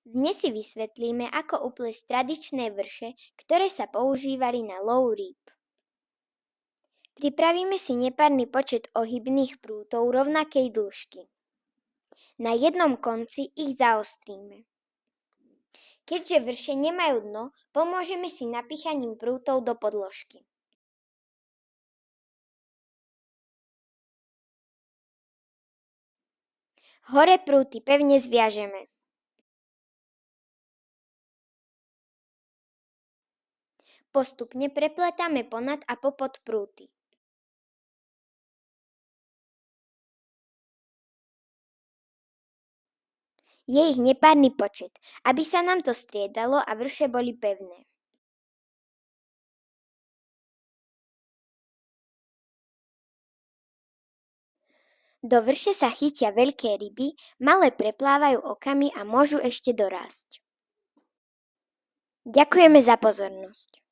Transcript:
Dnes si vysvetlíme, ako uplesť tradičné vrše, ktoré sa používali na lov rýb. Pripravíme si nepárny počet ohybných prútov rovnakej dĺžky. Na jednom konci ich zaostríme. Keďže vrše nemajú dno, pomôžeme si napíchaním prútov do podložky. Hore prúty pevne zviažeme. Postupne prepletáme ponad a popod prúty. Je ich nepárny počet, aby sa nám to striedalo a vrše boli pevné. Do vrše sa chytia veľké ryby, malé preplávajú okami a môžu ešte dorásť. Ďakujeme za pozornosť.